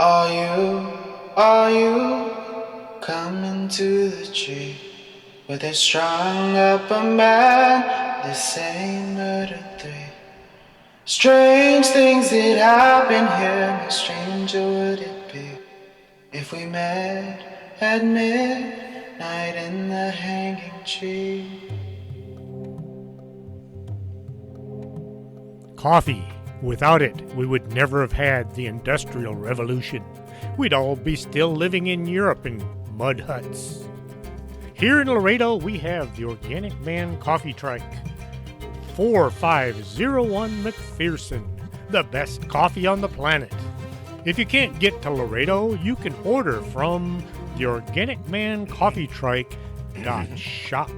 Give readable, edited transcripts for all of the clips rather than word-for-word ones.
Are you coming to the tree where they strung up a man? They say murder three. Strange things that happen here. How stranger would it be if we met at midnight in the hanging tree? Coffee. Without it, we would never have had the Industrial Revolution. We'd all be still living in Europe in mud huts. Here in Laredo, we have the Organic Man Coffee Trike. 4501 McPherson, the best coffee on the planet. If you can't get to Laredo, you can order from the Organic Man Coffee Trike.shop.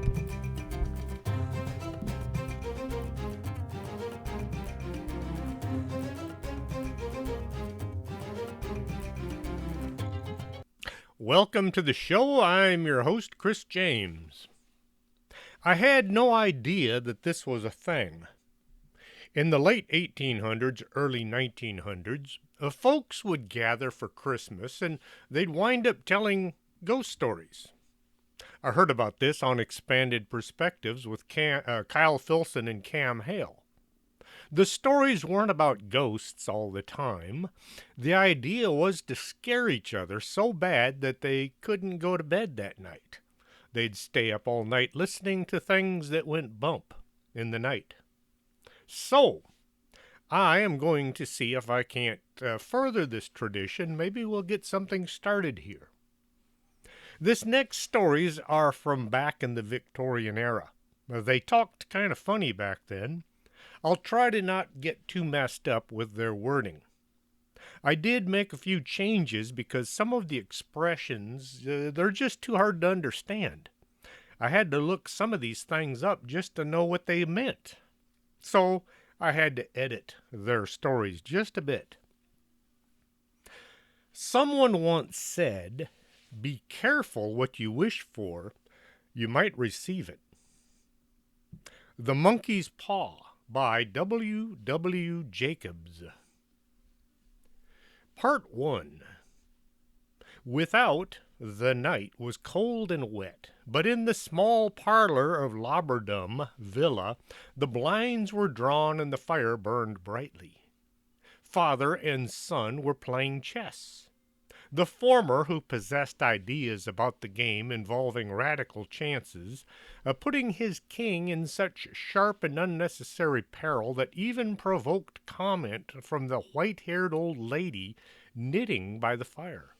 Welcome to the show. I'm your host, Chris James. I had no idea that this was a thing. In the late 1800s, early 1900s, folks would gather for Christmas and they'd wind up telling ghost stories. I heard about this on Expanded Perspectives with Kyle Filson and Cam Hale. The stories weren't about ghosts all the time. The idea was to scare each other so bad that they couldn't go to bed that night. They'd stay up all night listening to things that went bump in the night. So, I am going to see if I can't further this tradition. Maybe we'll get something started here. This next stories are from back in the Victorian era. They talked kind of funny back then. I'll try to not get too messed up with their wording. I did make a few changes because some of the expressions, they're just too hard to understand. I had to look some of these things up just to know what they meant. So I had to edit their stories just a bit. Someone once said, "Be careful what you wish for, you might receive it." The Monkey's Paw by W. W. Jacobs. Part 1. Without, the night was cold and wet, but in the small parlor of Labradum Villa the blinds were drawn and the fire burned brightly. Father and son were playing chess. The former, who possessed ideas about the game involving radical chances, putting his king in such sharp and unnecessary peril that even provoked comment from the white-haired old lady knitting by the fire.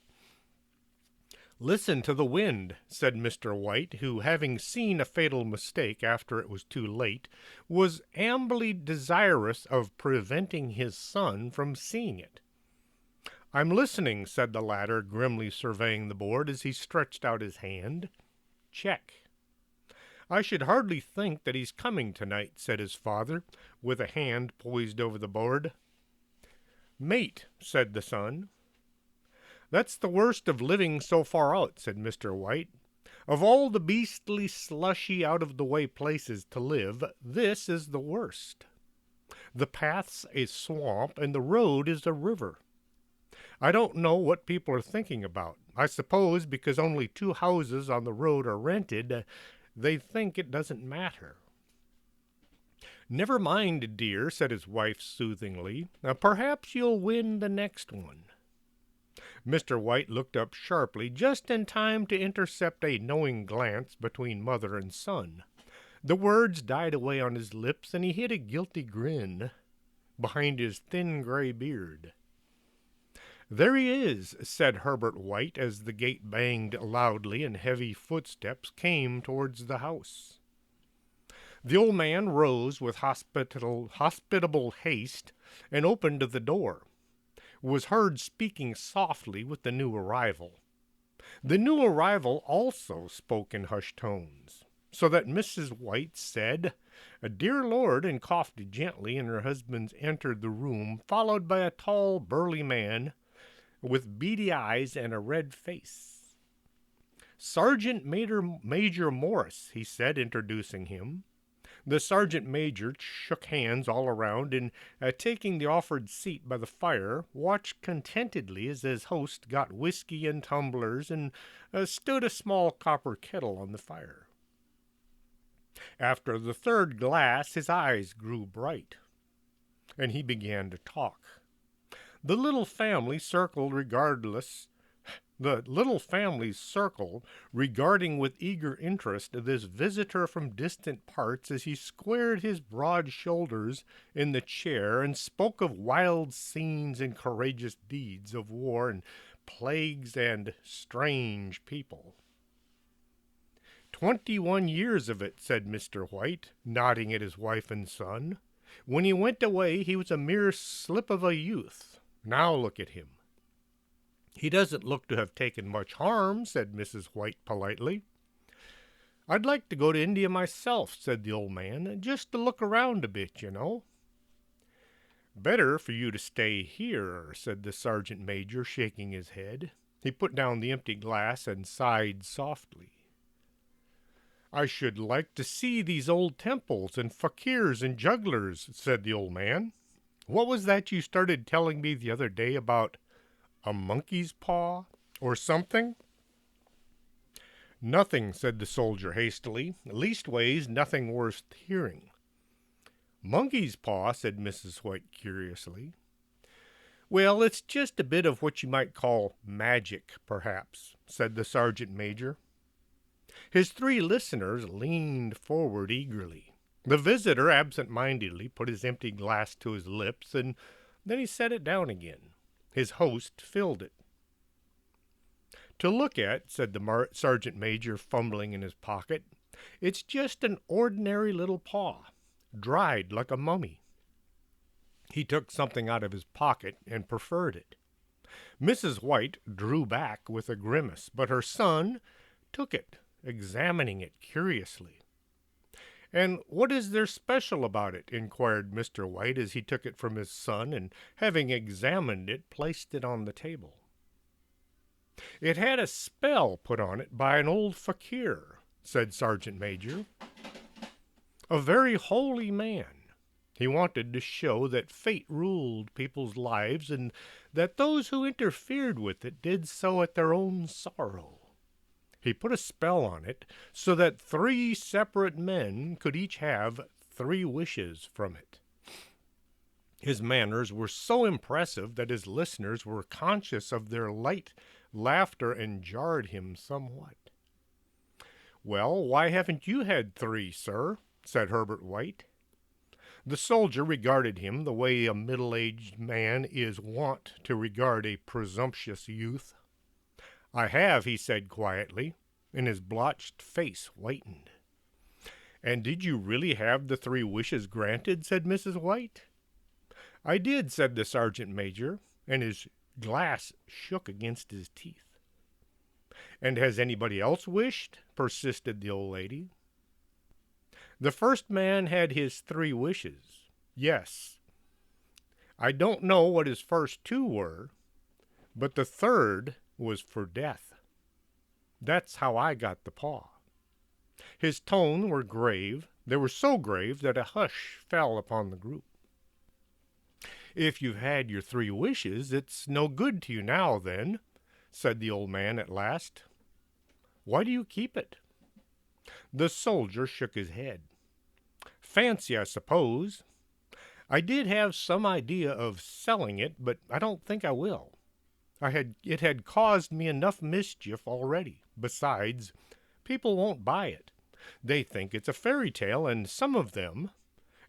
"Listen to the wind," said Mr. White, who, having seen a fatal mistake after it was too late, was amply desirous of preventing his son from seeing it. "I'm listening," said the latter, grimly surveying the board as he stretched out his hand. "Check." "I should hardly think that he's coming tonight," said his father, with a hand poised over the board. "Mate," said the son. "That's the worst of living so far out," said Mr. White. "Of all the beastly, slushy, out-of-the-way places to live, this is the worst. The path's a swamp, and the road is a river. I don't know what people are thinking about. I suppose because only 2 houses on the road are rented, they think it doesn't matter." "Never mind, dear," said his wife soothingly. "Perhaps you'll win the next one." Mr. White looked up sharply, just in time to intercept a knowing glance between mother and son. The words died away on his lips, and he hid a guilty grin behind his thin gray beard. "There he is," said Herbert White, as the gate banged loudly and heavy footsteps came towards the house. The old man rose with hospitable haste and opened the door. Was heard speaking softly with the new arrival. The new arrival also spoke in hushed tones, so that Mrs. White said, "Dear Lord," and coughed gently, and her husband entered the room, followed by a tall, burly man with beady eyes and a red face. "Sergeant Major Morris," he said, introducing him. The sergeant major shook hands all around and, taking the offered seat by the fire, watched contentedly as his host got whiskey and tumblers and stood a small copper kettle on the fire. After the third glass, his eyes grew bright, and he began to talk. The little family circled The little family's circle, regarding with eager interest this visitor from distant parts as he squared his broad shoulders in the chair and spoke of wild scenes and courageous deeds of war and plagues and strange people. 21 years of it, said Mr. White, nodding at his wife and son. When he went away, he was a mere slip of a youth. Now look at him. He doesn't look to have taken much harm, said Mrs. White politely. I'd like to go to India myself, said the old man, just to look around a bit, you know. Better for you to stay here, said the sergeant major, shaking his head. He put down the empty glass and sighed softly. I should like to see these old temples and fakirs and jugglers, said the old man. What was that you started telling me the other day about a monkey's paw or something? Nothing, said the soldier hastily. Leastways, nothing worth hearing. Monkey's paw, said Mrs. White curiously. Well, it's just a bit of what you might call magic, perhaps, said the sergeant major. His three listeners leaned forward eagerly. The visitor absent-mindedly put his empty glass to his lips, and then he set it down again. His host filled it. To look at, said the sergeant major, fumbling in his pocket, it's just an ordinary little paw, dried like a mummy. He took something out of his pocket and proffered it. Mrs. White drew back with a grimace, but her son took it, examining it curiously. And what is there special about it? Inquired Mr. White as he took it from his son and, having examined it, placed it on the table. It had a spell put on it by an old fakir, said Sergeant Major. A very holy man. He wanted to show that fate ruled people's lives and that those who interfered with it did so at their own sorrow. He put a spell on it so that 3 separate men could each have 3 wishes from it. His manners were so impressive that his listeners were conscious of their light laughter and jarred him somewhat. Well, why haven't you had 3, sir? Said Herbert White. The soldier regarded him the way a middle-aged man is wont to regard a presumptuous youth. I have, he said quietly, and his blotched face whitened. And did you really have the 3 wishes granted? Said Mrs. White. I did, said the sergeant major, and his glass shook against his teeth. And has anybody else wished? Persisted the old lady. The first man had his 3 wishes. Yes. I don't know what his first 2 were, but the third was for death. That's how I got the paw. His tones were grave. They were so grave that a hush fell upon the group. If you've had your 3 wishes, it's no good to you now, then, said the old man at last. Why do you keep it? The soldier shook his head. Fancy, I suppose. I did have some idea of selling it, but I don't think I will. It had caused me enough mischief already. Besides, people won't buy it. They think it's a fairy tale, and some of them,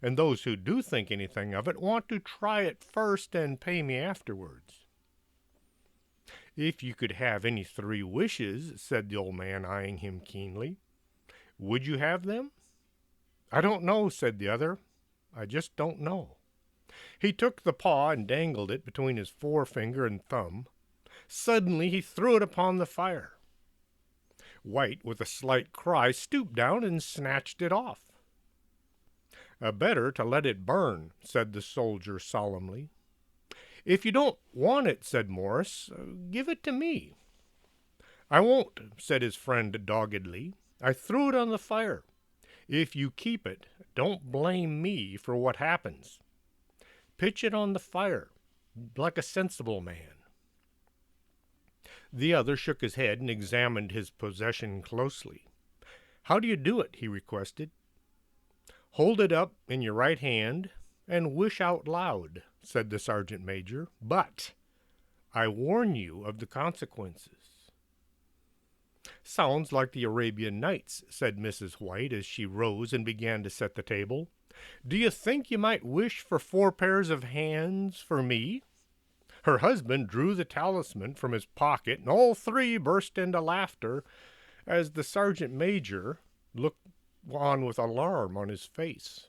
and those who do think anything of it, want to try it first and pay me afterwards. If you could have any 3 wishes, said the old man, eyeing him keenly, would you have them? I don't know, said the other. I just don't know. He took the paw and dangled it between his forefinger and thumb. Suddenly he threw it upon the fire. White, with a slight cry, stooped down and snatched it off. Better to let it burn, said the soldier solemnly. If you don't want it, said Morris, give it to me. I won't, said his friend doggedly. I threw it on the fire. If you keep it, don't blame me for what happens. Pitch it on the fire, like a sensible man." The other shook his head and examined his possession closely. "How do you do it?" he requested. "Hold it up in your right hand and wish out loud," said the sergeant major. "But I warn you of the consequences." "Sounds like the Arabian Nights," said Mrs. White as she rose and began to set the table. "Do you think you might wish for 4 pairs of hands for me?" Her husband drew the talisman from his pocket, and all 3 burst into laughter as the sergeant major looked on with alarm on his face.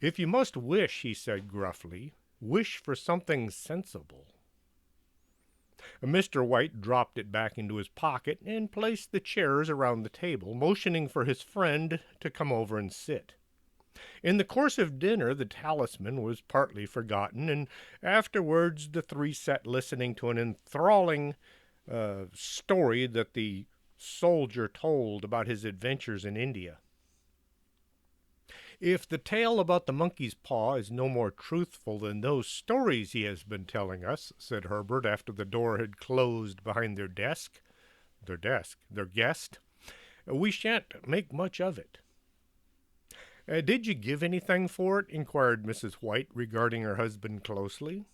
"If you must wish," he said gruffly, "wish for something sensible." Mr. White dropped it back into his pocket and placed the chairs around the table, motioning for his friend to come over and sit. In the course of dinner the talisman was partly forgotten, and afterwards the 3 sat listening to an enthralling story that the soldier told about his adventures in India. "If the tale about the monkey's paw is no more truthful than those stories he has been telling us," said Herbert after the door had closed behind their guest, "we shan't make much of it." "Did you give anything for it?" inquired Mrs. White, regarding her husband closely.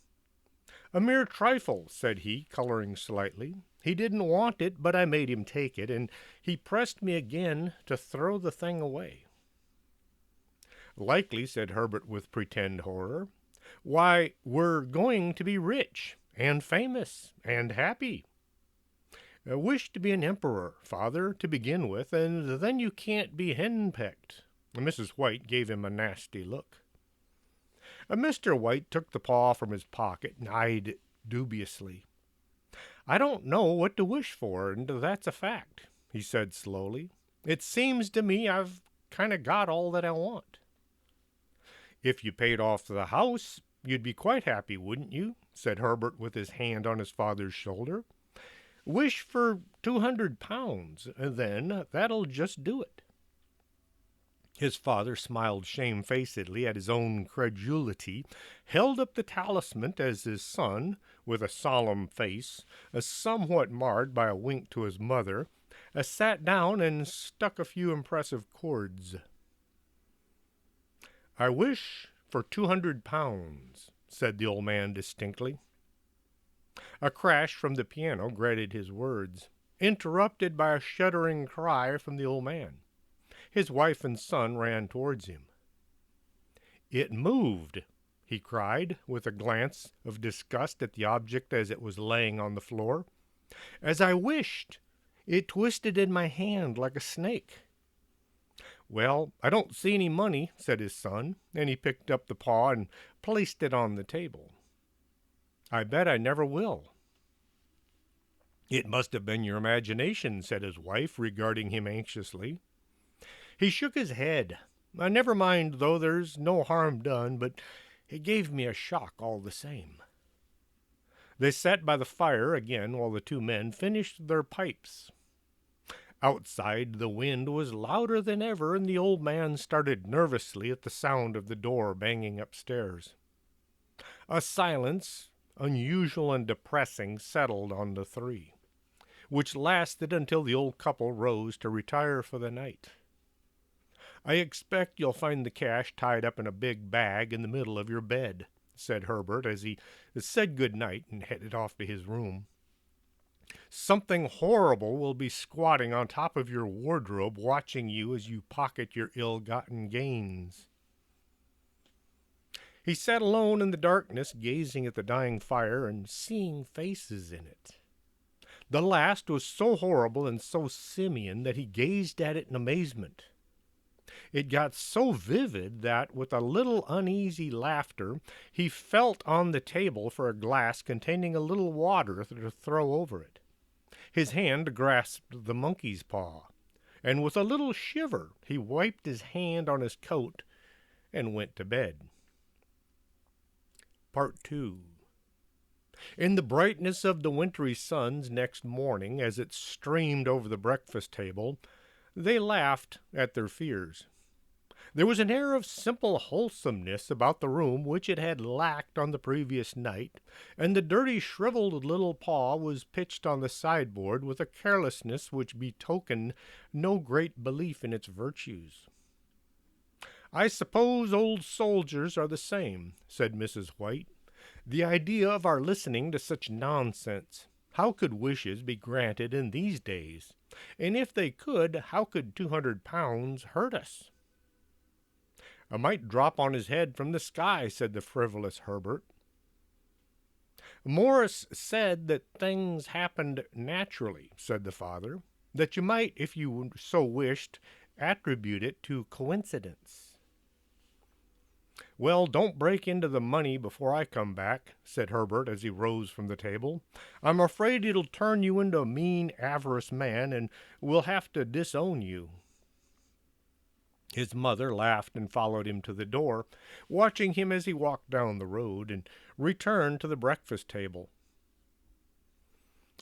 "A mere trifle," said he, coloring slightly. "He didn't want it, but I made him take it, and he pressed me again to throw the thing away." "Likely," said Herbert with pretended horror. "Why, we're going to be rich, and famous, and happy. I wish to be an emperor, father, to begin with, and then you can't be henpecked." Mrs. White gave him a nasty look. Mr. White took the paw from his pocket and eyed it dubiously. "I don't know what to wish for, and that's a fact," he said slowly. "It seems to me I've kind of got all that I want." "If you paid off the house, you'd be quite happy, wouldn't you?" said Herbert with his hand on his father's shoulder. "Wish for £200, and then that'll just do it." His father smiled shamefacedly at his own credulity, held up the talisman as his son, with a solemn face, somewhat marred by a wink to his mother, sat down and struck a few impressive chords. "I wish for £200, said the old man distinctly. A crash from the piano greeted his words, interrupted by a shuddering cry from the old man. His wife and son ran towards him. "It moved," he cried, with a glance of disgust at the object as it was laying on the floor. "As I wished. It twisted in my hand like a snake." "Well, I don't see any money," said his son, and he picked up the paw and placed it on the table. "I bet I never will." "It must have been your imagination," said his wife, regarding him anxiously. He shook his head. "Never mind, though, there's no harm done, but it gave me a shock all the same." They sat by the fire again while the two men finished their pipes. Outside, the wind was louder than ever, and the old man started nervously at the sound of the door banging upstairs. A silence, unusual and depressing, settled on the three, which lasted until the old couple rose to retire for the night. "I expect you'll find the cash tied up in a big bag in the middle of your bed," said Herbert as he said good night and headed off to his room. "Something horrible will be squatting on top of your wardrobe, watching you as you pocket your ill-gotten gains." He sat alone in the darkness, gazing at the dying fire and seeing faces in it. The last was so horrible and so simian that he gazed at it in amazement. It got so vivid that, with a little uneasy laughter, he felt on the table for a glass containing a little water to throw over it. His hand grasped the monkey's paw, and with a little shiver he wiped his hand on his coat and went to bed. Part 2. In the brightness of the wintry suns next morning, as it streamed over the breakfast table, They laughed at their fears. There was an air of simple wholesomeness about the room which it had lacked on the previous night, and the dirty, shriveled little paw was pitched on the sideboard with a carelessness which betokened no great belief in its virtues. "I suppose old soldiers are the same," said Mrs. White. "The idea of our listening to such nonsense! How could wishes be granted in these days? And if they could, how could £200 hurt us?" "I might drop on his head from the sky," said the frivolous Herbert. "Morris said that things happened naturally," said the father, "that you might, if you so wished, attribute it to coincidence." "Well, don't break into the money before I come back," said Herbert as he rose from the table. "I'm afraid it'll turn you into a mean, avaricious man, and we'll have to disown you." His mother laughed and followed him to the door, watching him as he walked down the road, and returned to the breakfast table.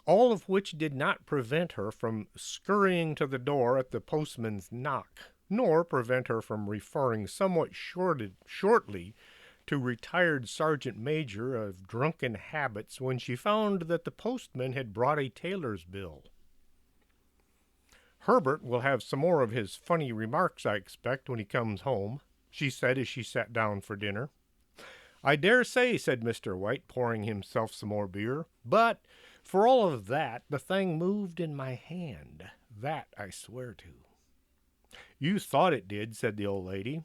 All of which did not prevent her from scurrying to the door at the postman's knock, nor prevent her from referring somewhat shortly to retired sergeant major of drunken habits when she found that the postman had brought a tailor's bill. "Herbert will have some more of his funny remarks, I expect, when he comes home," she said as she sat down for dinner. "I dare say," said Mr. White, pouring himself some more beer. "But, for all of that, the thing moved in my hand. That I swear to." "You thought it did," said the old lady.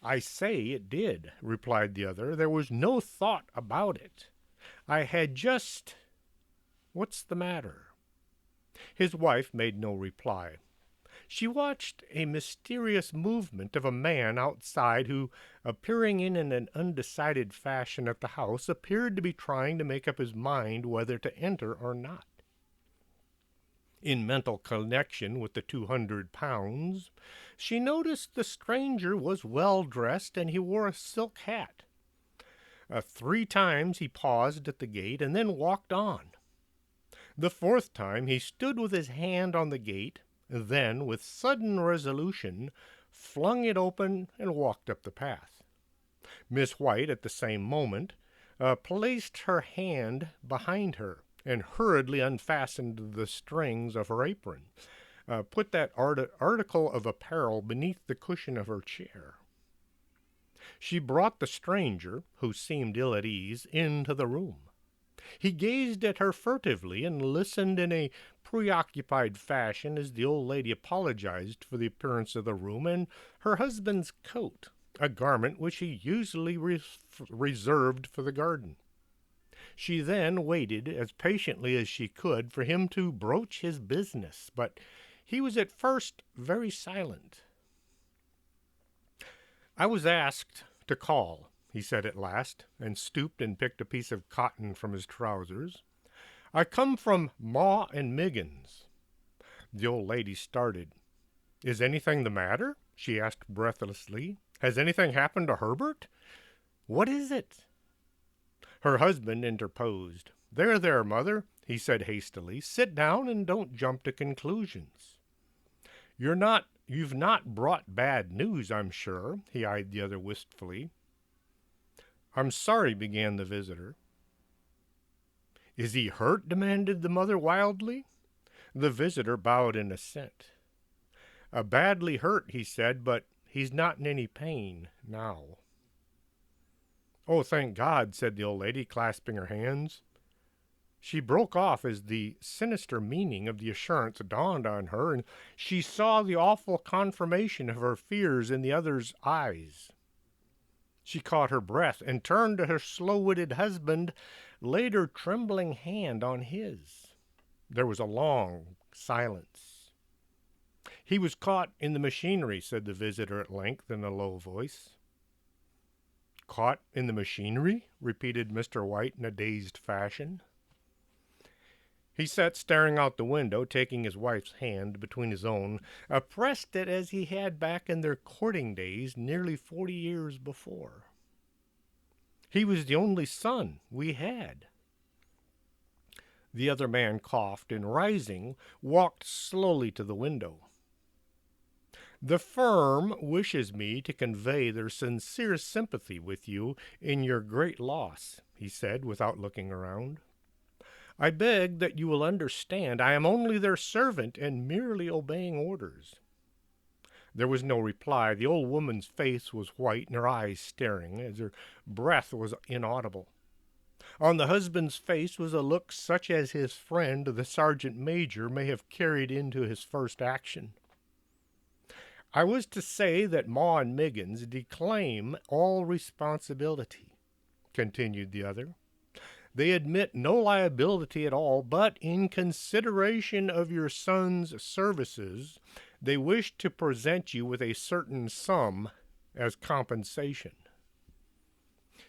"I say it did," replied the other. "There was no thought about it. I had just— What's the matter?" His wife made no reply. She watched a mysterious movement of a man outside who, appearing in an undecided fashion at the house, appeared to be trying to make up his mind whether to enter or not. In mental connection with the £200, she noticed the stranger was well dressed and he wore a silk hat. 3 times he paused at the gate and then walked on. The 4th time he stood with his hand on the gate, then, with sudden resolution, flung it open and walked up the path. Miss White, at the same moment, placed her hand behind her and hurriedly unfastened the strings of her apron, put that article of apparel beneath the cushion of her chair. She brought the stranger, who seemed ill at ease, into the room. He gazed at her furtively and listened in a preoccupied fashion as the old lady apologized for the appearance of the room and her husband's coat, a garment which he usually reserved for the garden. She then waited as patiently as she could for him to broach his business, but he was at first very silent. "I was asked to call," he said at last, and stooped and picked a piece of cotton from his trousers. "I come from Maw and Miggins." The old lady started. "Is anything the matter?" she asked breathlessly. "Has anything happened to Herbert? What is it?" Her husband interposed. There, mother," he said hastily. "Sit down and don't jump to conclusions. You've not brought bad news, I'm sure?" He eyed the other wistfully. "I'm sorry," began the visitor. "Is he hurt?" demanded the mother wildly. The visitor bowed in assent. "Badly hurt," he said, "but he's not in any pain now." "Oh, thank God," said the old lady, clasping her hands. She broke off as the sinister meaning of the assurance dawned on her, and she saw the awful confirmation of her fears in the other's eyes. She caught her breath and turned to her slow-witted husband, laid her trembling hand on his. There was a long silence. "He was caught in the machinery," said the visitor at length in a low voice. "Caught in the machinery?" repeated Mr. White in a dazed fashion. He sat staring out the window, taking his wife's hand between his own, pressed it as he had back in their courting days nearly 40 years before. "He was the only son we had." The other man coughed and, rising, walked slowly to the window. The firm wishes me to convey their sincere sympathy with you in your great loss, he said without looking around. I beg that you will understand I am only their servant and merely obeying orders. There was no reply. The old woman's face was white and her eyes staring, as her breath was inaudible. On the husband's face was a look such as his friend, the sergeant major, may have carried into his first action. I was to say that Ma and Miggins declaim all responsibility, continued the other. They admit no liability at all, but in consideration of your son's services, they wish to present you with a certain sum as compensation.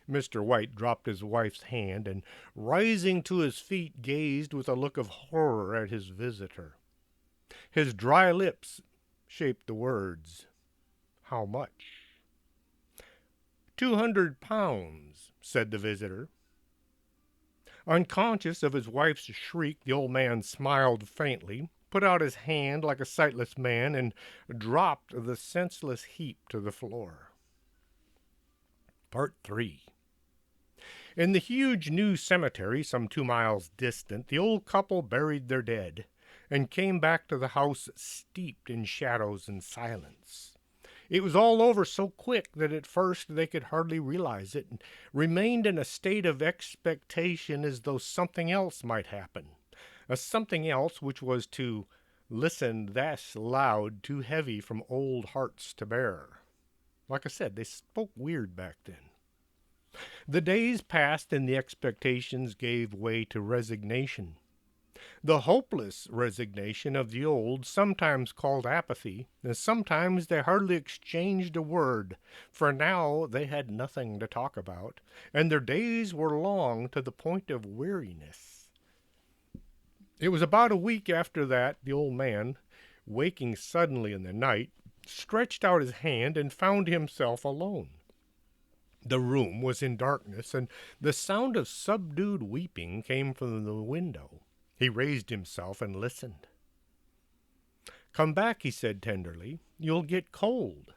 Mr. White dropped his wife's hand and, rising to his feet, gazed with a look of horror at his visitor. His dry lips shaped the words, "How much?" £200, said the visitor. Unconscious of his wife's shriek, the old man smiled faintly, put out his hand like a sightless man, and dropped the senseless heap to the floor. Part 3. In the huge new cemetery some 2 miles distant, the old couple buried their dead, and came back to the house steeped in shadows and silence. It was all over so quick that at first they could hardly realize it, and remained in a state of expectation as though something else might happen, a something else which was to listen thus loud too heavy from old hearts to bear. Like I said, they spoke weird back then. The days passed and the expectations gave way to resignation. The hopeless resignation of the old, sometimes called apathy, and sometimes they hardly exchanged a word, for now they had nothing to talk about, and their days were long to the point of weariness. It was about a week after that the old man, waking suddenly in the night, stretched out his hand and found himself alone. The room was in darkness, and the sound of subdued weeping came from the window. He raised himself and listened. "Come back," he said tenderly. "You'll get cold."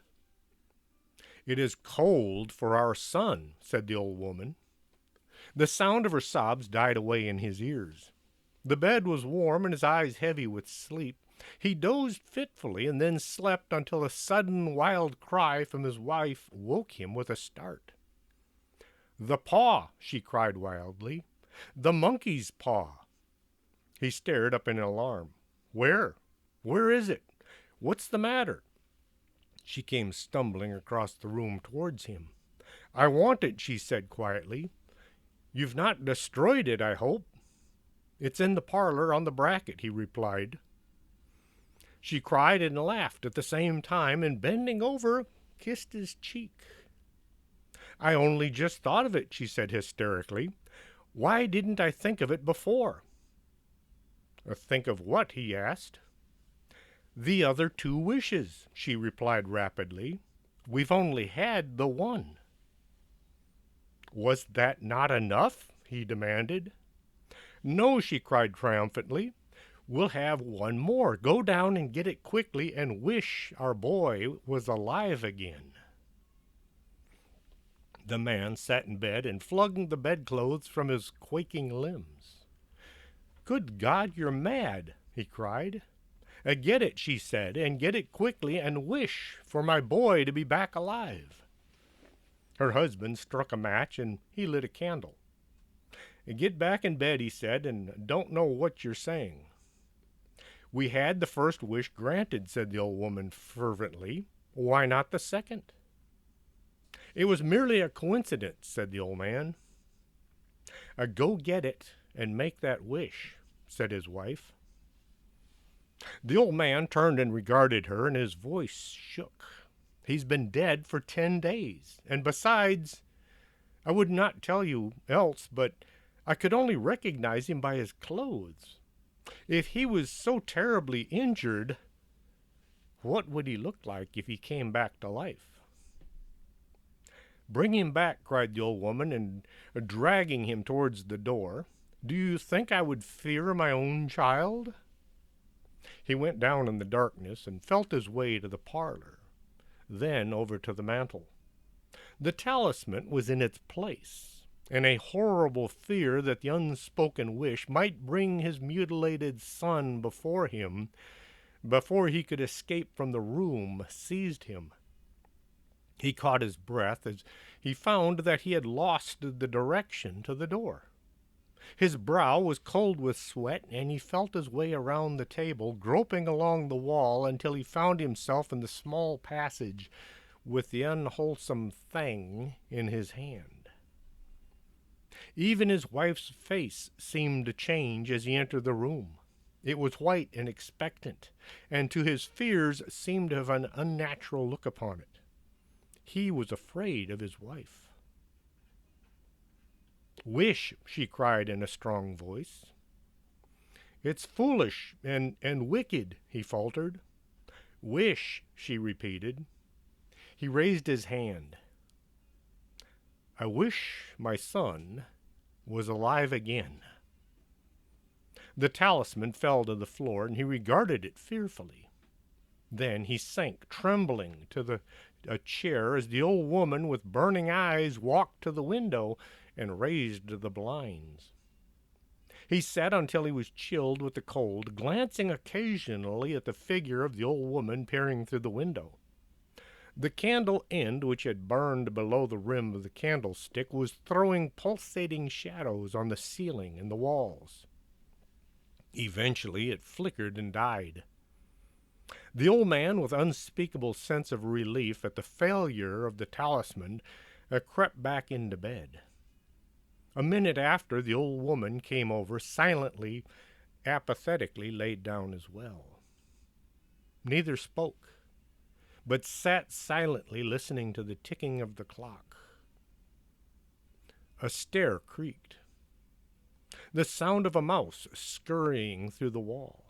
"It is cold for our son," said the old woman. The sound of her sobs died away in his ears. The bed was warm and his eyes heavy with sleep. He dozed fitfully and then slept until a sudden wild cry from his wife woke him with a start. "The paw!" she cried wildly. "The monkey's paw!" He stared up in alarm. "Where? Where is it? What's the matter?" She came stumbling across the room towards him. "I want it," she said quietly. "You've not destroyed it, I hope?" "It's in the parlor on the bracket," he replied. She cried and laughed at the same time, and bending over, kissed his cheek. "I only just thought of it," she said hysterically. "Why didn't I think of it before?" "Think of what?" he asked. "The other 2 wishes," she replied rapidly. "We've only had the one." "Was that not enough?" he demanded. "No," she cried triumphantly. "We'll have one more. Go down and get it quickly and wish our boy was alive again." The man sat in bed and flung the bedclothes from his quaking limbs. "Good God, you're mad!" he cried. "Get it," she said, "and get it quickly, and wish for my boy to be back alive." Her husband struck a match, and he lit a candle. "Get back in bed," he said, "and don't know what you're saying." "We had the first wish granted," said the old woman fervently. "Why not the second?" "It was merely a coincidence," said the old man. "Go get it and make that wish," said his wife. The old man turned and regarded her, and his voice shook. "He's been dead for 10 days, and besides, I would not tell you else, but I could only recognize him by his clothes. If he was so terribly injured, what would he look like if he came back to life?" "Bring him back," cried the old woman, and dragging him towards the door. "Do you think I would fear my own child?" He went down in the darkness and felt his way to the parlor, then over to the mantel. The talisman was in its place, and a horrible fear that the unspoken wish might bring his mutilated son before him before he could escape from the room seized him. He caught his breath as he found that he had lost the direction to the door. His brow was cold with sweat, and he felt his way around the table, groping along the wall until he found himself in the small passage with the unwholesome thing in his hand. Even his wife's face seemed to change as he entered the room. It was white and expectant, and to his fears seemed to have an unnatural look upon it. He was afraid of his wife. "Wish," she cried in a strong voice. "It's foolish and wicked," he faltered. "Wish," she repeated. He raised his hand. "I wish my son was alive again." The talisman fell to the floor, and he regarded it fearfully. Then he sank trembling to a chair as the old woman with burning eyes walked to the window and raised the blinds. He sat until he was chilled with the cold, glancing occasionally at the figure of the old woman peering through the window. The candle end, which had burned below the rim of the candlestick, was throwing pulsating shadows on the ceiling and the walls. Eventually it flickered and died. The old man, with unspeakable sense of relief at the failure of the talisman, crept back into bed. A minute after, the old woman came over, silently, apathetically laid down as well. Neither spoke, but sat silently listening to the ticking of the clock. A stair creaked. The sound of a mouse scurrying through the wall.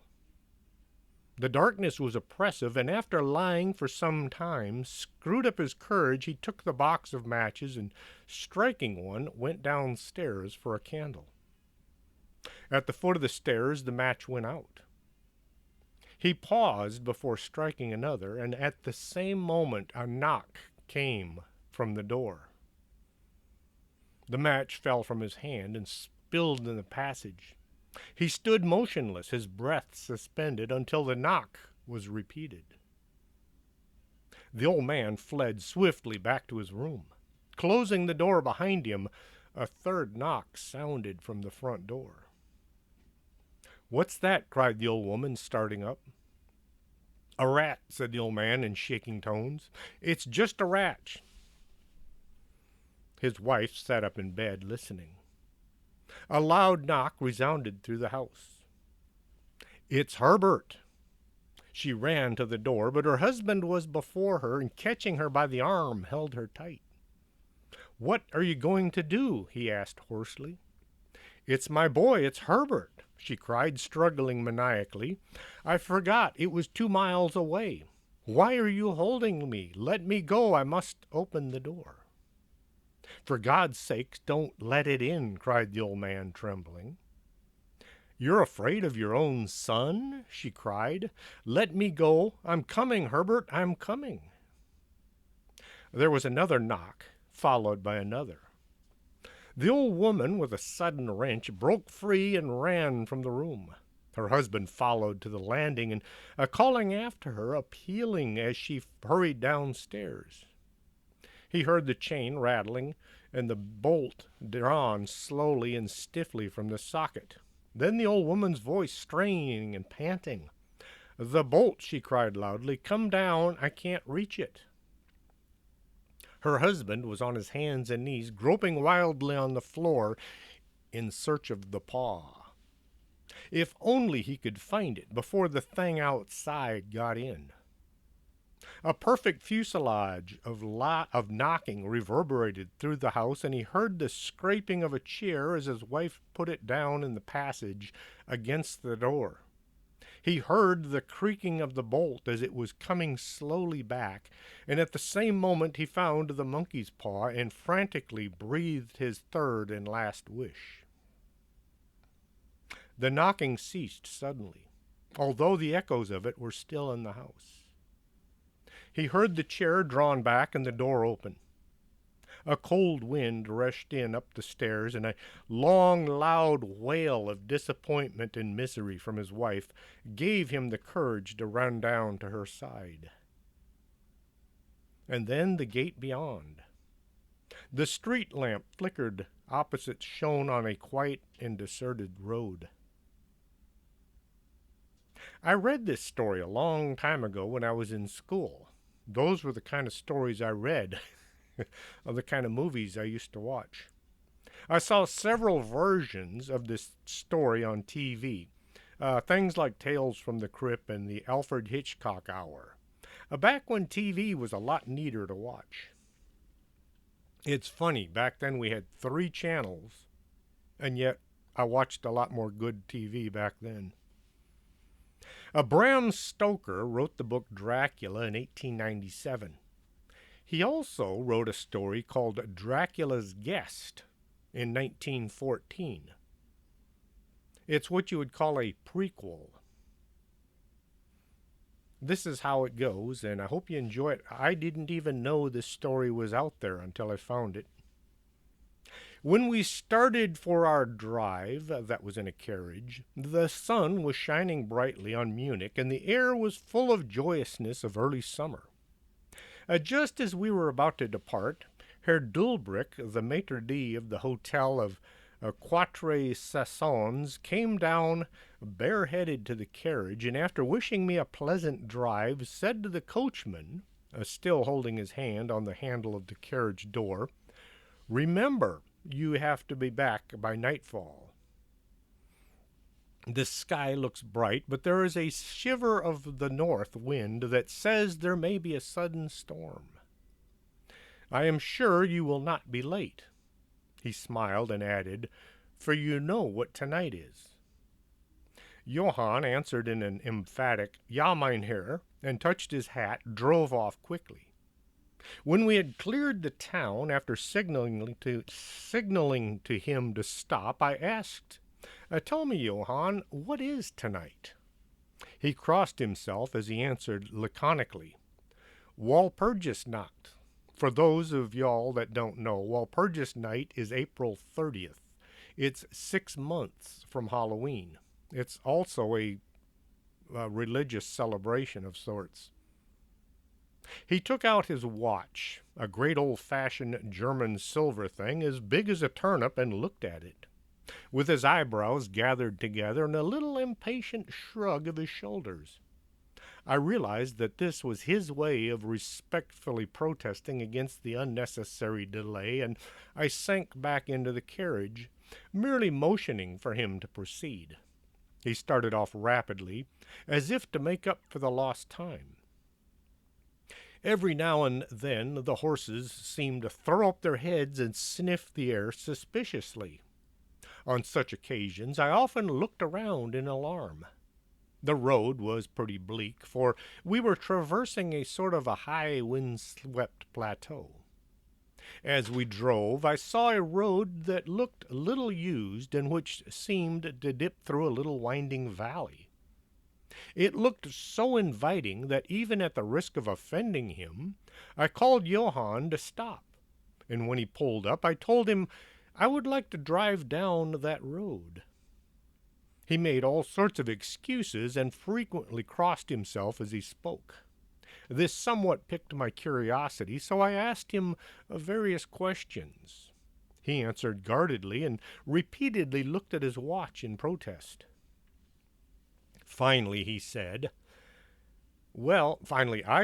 The darkness was oppressive, and after lying for some time, screwed up his courage, he took the box of matches and, striking one, went downstairs for a candle. At the foot of the stairs, the match went out. He paused before striking another, and at the same moment a knock came from the door. The match fell from his hand and spilled in the passage. He stood motionless, his breath suspended, until the knock was repeated. The old man fled swiftly back to his room. Closing the door behind him, a third knock sounded from the front door. "What's that?" cried the old woman, starting up. "A rat," said the old man in shaking tones. "It's just a rat." His wife sat up in bed, listening. A loud knock resounded through the house. "It's Herbert." She ran to the door, but her husband was before her, and catching her by the arm, held her tight. "What are you going to do?" he asked hoarsely. "It's my boy, it's Herbert," she cried, struggling maniacally. "I forgot it was 2 miles away. Why are you holding me? Let me go. I must open the door." "For God's sake, don't let it in," cried the old man, trembling. "You're afraid of your own son?" she cried. "Let me go. I'm coming, Herbert, I'm coming." There was another knock, followed by another. The old woman, with a sudden wrench, broke free and ran from the room. Her husband followed to the landing and, calling after her, appealing as she hurried downstairs. He heard the chain rattling and the bolt drawn slowly and stiffly from the socket. Then the old woman's voice straining and panting. "The bolt," she cried loudly. "Come down. I can't reach it." Her husband was on his hands and knees, groping wildly on the floor in search of the paw. If only he could find it before the thing outside got in. A perfect fusillade of knocking reverberated through the house, and he heard the scraping of a chair as his wife put it down in the passage against the door. He heard the creaking of the bolt as it was coming slowly back, and at the same moment he found the monkey's paw and frantically breathed his third and last wish. The knocking ceased suddenly. although the echoes of it were still in the house. He heard the chair drawn back and the door open. A cold wind rushed in up the stairs, and a long, loud wail of disappointment and misery from his wife gave him the courage to run down to her side. And then the gate beyond. The street lamp flickered opposite shone on a quiet and deserted road. I read this story a long time ago when I was in school. Those were the kind of stories I read, of the kind of movies I used to watch. I saw several versions of this story on TV, things like Tales from the Crypt and the Alfred Hitchcock Hour, back when TV was a lot neater to watch. It's funny, back then we had 3 channels, and yet I watched a lot more good TV back then. Bram Stoker wrote the book Dracula in 1897. He also wrote a story called Dracula's Guest in 1914. It's what you would call a prequel. This is how it goes, and I hope you enjoy it. I didn't even know this story was out there until I found it. When we started for our drive, that was in a carriage, the sun was shining brightly on Munich, and the air was full of joyousness of early summer. Just as we were about to depart, Herr Dulbrich, the maitre d' of the hotel of Quatre Saisons, came down bareheaded to the carriage, and after wishing me a pleasant drive, said to the coachman, still holding his hand on the handle of the carriage door, "Remember, you have to be back by nightfall. The sky looks bright, but there is a shiver of the north wind that says there may be a sudden storm. I am sure you will not be late." He smiled and added, "For you know what tonight is." Johann answered in an emphatic, "Ja, mein Herr," and touched his hat, drove off quickly. When we had cleared the town, after signaling to him to stop, I asked, "Tell me, Johann, what is tonight?" He crossed himself as he answered laconically, "Walpurgisnacht." For those of y'all that don't know, Walpurgis Night is April 30th. It's 6 months from Halloween. It's also a religious celebration of sorts. He took out his watch, a great old-fashioned German silver thing as big as a turnip, and looked at it, with his eyebrows gathered together and a little impatient shrug of his shoulders. I realized that this was his way of respectfully protesting against the unnecessary delay, and I sank back into the carriage, merely motioning for him to proceed. He started off rapidly, as if to make up for the lost time. Every now and then the horses seemed to throw up their heads and sniff the air suspiciously. On such occasions I often looked around in alarm. The road was pretty bleak, for we were traversing a sort of a high wind-swept plateau. As we drove, I saw a road that looked little used and which seemed to dip through a little winding valley. It looked so inviting that even at the risk of offending him, I called Johann to stop, and when he pulled up, I told him I would like to drive down that road. He made all sorts of excuses and frequently crossed himself as he spoke. This somewhat piqued my curiosity, so I asked him various questions. He answered guardedly and repeatedly looked at his watch in protest. Finally I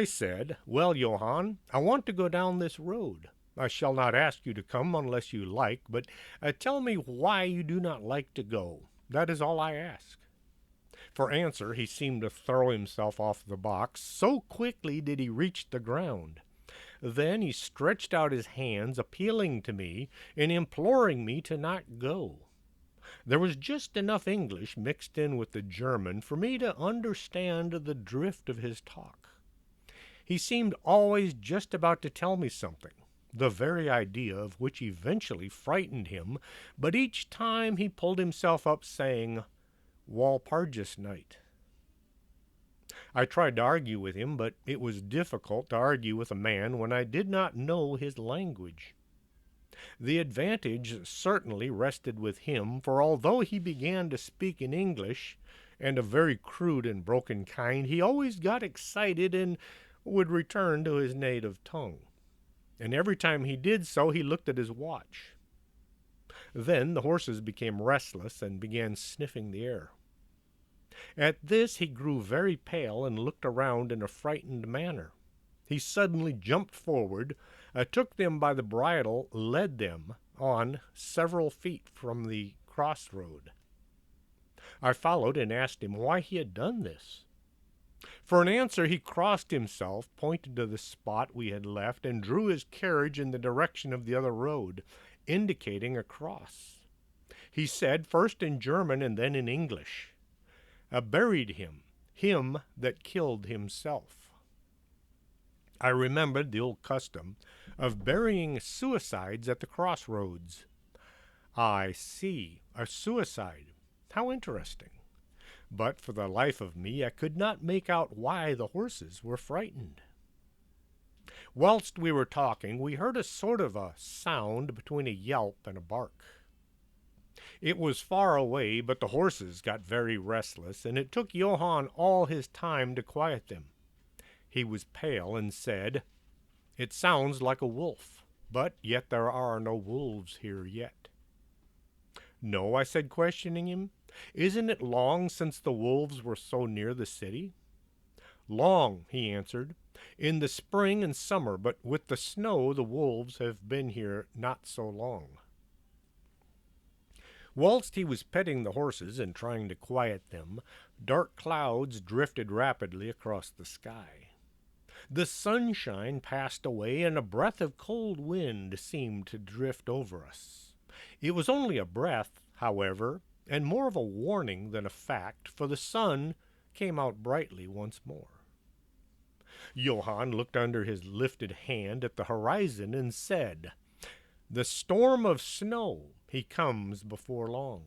said, "Well, Johann, I want to go down this road. I shall not ask you to come unless you like, but tell me why you do not like to go. That is all I ask." For answer, he seemed to throw himself off the box, so quickly did he reach the ground. Then he stretched out his hands, appealing to me and imploring me to not go. There was just enough English mixed in with the German for me to understand the drift of his talk. He seemed always just about to tell me something, the very idea of which eventually frightened him, but each time he pulled himself up, saying, "Walpurgis Night." I tried to argue with him, but it was difficult to argue with a man when I did not know his language. The advantage certainly rested with him, for although he began to speak in English, and a very crude and broken kind, he always got excited and would return to his native tongue. And every time he did so, he looked at his watch. Then the horses became restless and began sniffing the air. At this he grew very pale and looked around in a frightened manner. He suddenly jumped forward, took them by the bridle, led them on several feet from the crossroad. I followed and asked him why he had done this. For an answer he crossed himself, pointed to the spot we had left, and drew his carriage in the direction of the other road, indicating a cross. He said, first in German and then in English, "Buried him that killed himself." I remembered the old custom of burying suicides at the crossroads. I see, a suicide. How interesting. But for the life of me I could not make out why the horses were frightened. Whilst we were talking, we heard a sort of a sound between a yelp and a bark. It was far away, but the horses got very restless, and it took Johann all his time to quiet them. He was pale and said, "It sounds like a wolf, but yet there are no wolves here yet." "No," I said, questioning him. "Isn't it long since the wolves were so near the city?" "Long," he answered, "in the spring and summer, but with the snow the wolves have been here not so long." Whilst he was petting the horses and trying to quiet them, dark clouds drifted rapidly across the sky. The sunshine passed away, and a breath of cold wind seemed to drift over us. It was only a breath, however, and more of a warning than a fact, for the sun came out brightly once more. Johann looked under his lifted hand at the horizon and said, "The storm of snow, he comes before long."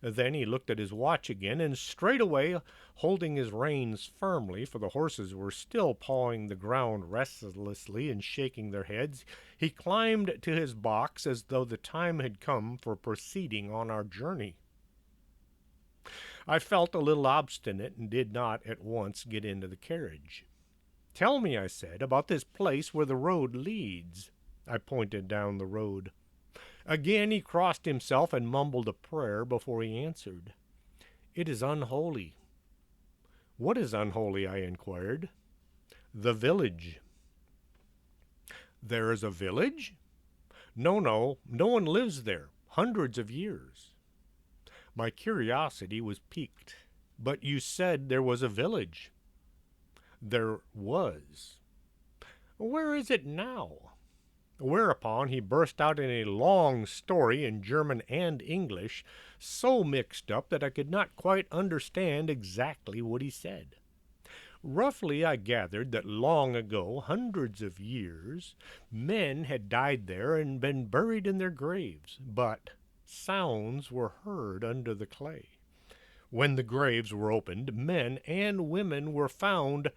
Then he looked at his watch again, and straightway, holding his reins firmly, for the horses were still pawing the ground restlessly and shaking their heads, he climbed to his box as though the time had come for proceeding on our journey. I felt a little obstinate and did not at once get into the carriage. "Tell me," I said, "about this place where the road leads." I pointed down the road. Again he crossed himself and mumbled a prayer before he answered. "It is unholy." "What is unholy?" I inquired. "The village." "There is a village?" No one lives there, hundreds of years." My curiosity was piqued. "But you said there was a village." "There was." "Where is it now?" Whereupon he burst out in a long story in German and English, so mixed up that I could not quite understand exactly what he said. Roughly I gathered that long ago, hundreds of years, men had died there and been buried in their graves, but sounds were heard under the clay. When the graves were opened, men and women were found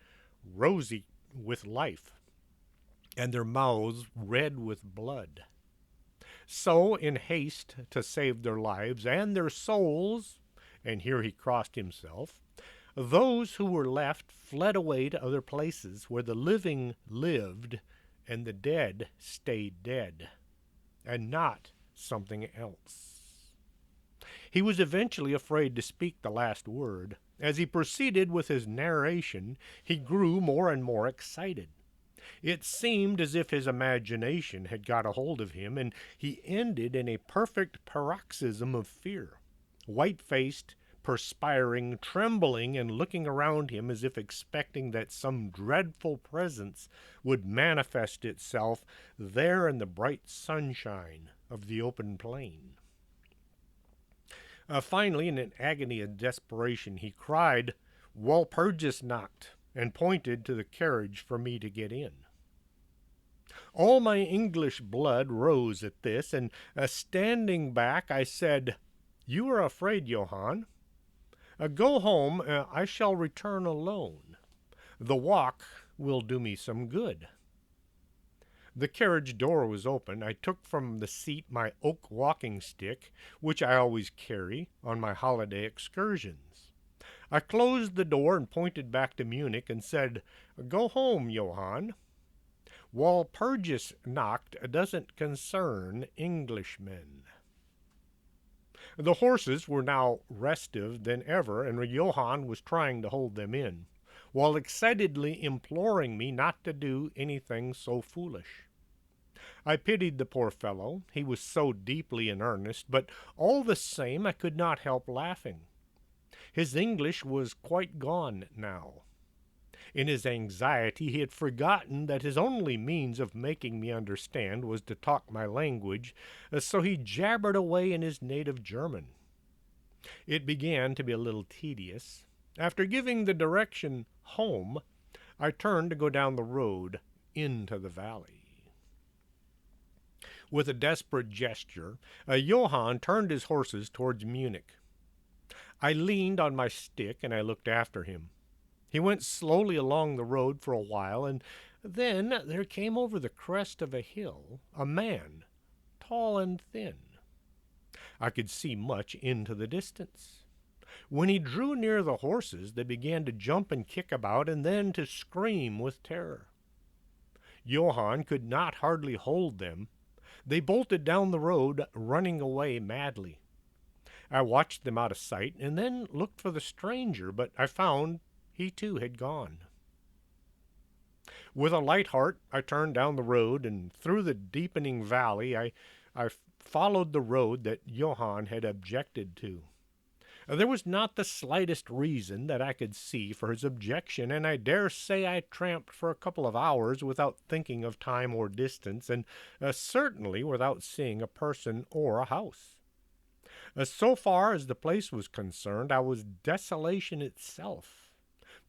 rosy with life, and their mouths red with blood. So, in haste to save their lives and their souls, and here he crossed himself, those who were left fled away to other places where the living lived and the dead stayed dead, and not something else. He was eventually afraid to speak the last word. As he proceeded with his narration, he grew more and more excited. It seemed as if his imagination had got a hold of him, and he ended in a perfect paroxysm of fear, white-faced, perspiring, trembling, and looking around him as if expecting that some dreadful presence would manifest itself there in the bright sunshine of the open plain. Finally, in an agony of desperation, he cried, "Walpurgis Nacht," and pointed to the carriage for me to get in. All my English blood rose at this, and standing back, I said, "You are afraid, Johann?" Go home, I shall return alone. The walk will do me some good. The carriage door was open. I took from the seat my oak walking stick, which I always carry on my holiday excursions. I closed the door and pointed back to Munich and said, "Go home, Johann. Walpurgis Nacht doesn't concern Englishmen." The horses were now restive than ever, and Johann was trying to hold them in, while excitedly imploring me not to do anything so foolish. I pitied the poor fellow, he was so deeply in earnest, but all the same I could not help laughing. His English was quite gone now. In his anxiety he had forgotten that his only means of making me understand was to talk my language, so he jabbered away in his native German. It began to be a little tedious. After giving the direction home, I turned to go down the road into the valley. With a desperate gesture, Johann turned his horses towards Munich. I leaned on my stick and I looked after him. He went slowly along the road for a while, and then there came over the crest of a hill a man, tall and thin. I could see much into the distance. When he drew near the horses, they began to jump and kick about, and then to scream with terror. Johann could not hardly hold them. They bolted down the road, running away madly. I watched them out of sight, and then looked for the stranger, but I found he too had gone. With a light heart, I turned down the road, and through the deepening valley I followed the road that Johann had objected to. There was not the slightest reason that I could see for his objection, and I dare say I tramped for a couple of hours without thinking of time or distance, and certainly without seeing a person or a house. So far as the place was concerned, I was desolation itself.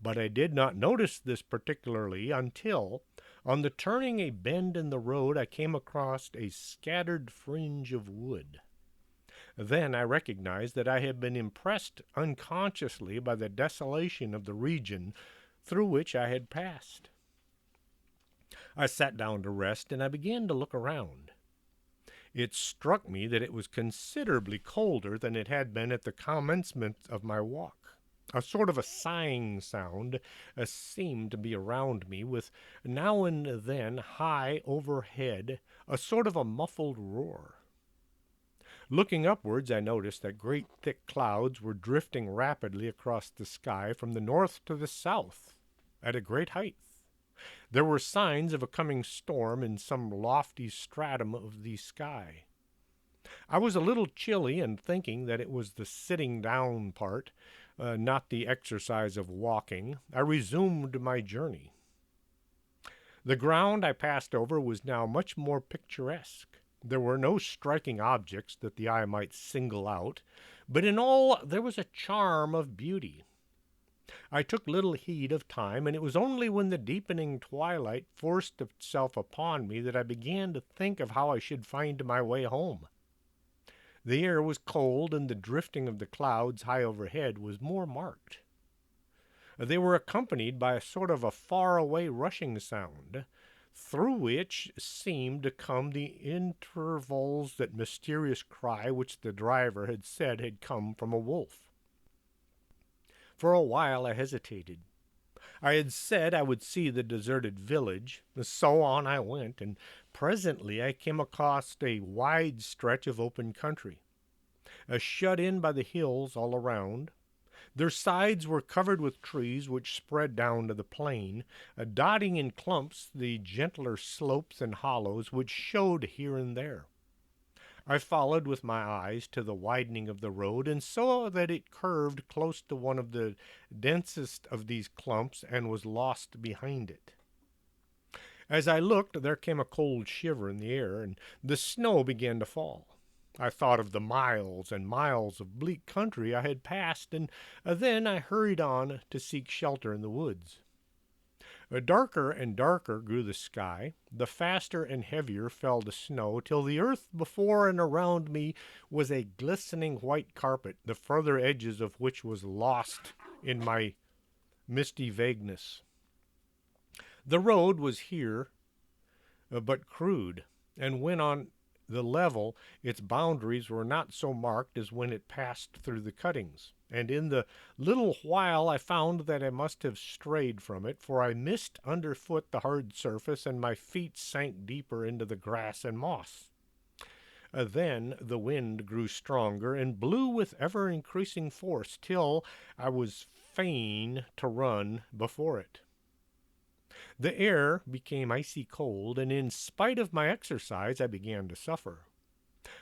But I did not notice this particularly until, on the turning a bend in the road, I came across a scattered fringe of wood. Then I recognized that I had been impressed unconsciously by the desolation of the region through which I had passed. I sat down to rest, and I began to look around. It struck me that it was considerably colder than it had been at the commencement of my walk. A sort of a sighing sound seemed to be around me, with now and then high overhead a sort of a muffled roar. Looking upwards, I noticed that great thick clouds were drifting rapidly across the sky from the north to the south at a great height. There were signs of a coming storm in some lofty stratum of the sky. I was a little chilly, and thinking that it was the sitting down part, not the exercise of walking, I resumed my journey. The ground I passed over was now much more picturesque. There were no striking objects that the eye might single out, but in all there was a charm of beauty. I took little heed of time, and it was only when the deepening twilight forced itself upon me that I began to think of how I should find my way home. The air was cold, and the drifting of the clouds high overhead was more marked. They were accompanied by a sort of a far-away rushing sound, through which seemed to come the intervals that mysterious cry which the driver had said had come from a wolf. For a while I hesitated. I had said I would see the deserted village, so on I went, and presently I came across a wide stretch of open country, shut in by the hills all around. Their sides were covered with trees which spread down to the plain, dotting in clumps the gentler slopes and hollows which showed here and there. I followed with my eyes to the widening of the road, and saw that it curved close to one of the densest of these clumps and was lost behind it. As I looked, there came a cold shiver in the air, and the snow began to fall. I thought of the miles and miles of bleak country I had passed, and then I hurried on to seek shelter in the woods. Darker and darker grew the sky, the faster and heavier fell the snow, till the earth before and around me was a glistening white carpet, the further edges of which was lost in my misty vagueness. The road was here but crude, and when on the level its boundaries were not so marked as when it passed through the cuttings, and in the little while I found that I must have strayed from it, for I missed underfoot the hard surface, and my feet sank deeper into the grass and moss. Then the wind grew stronger and blew with ever increasing force, till I was fain to run before it. The air became icy cold, and in spite of my exercise I began to suffer.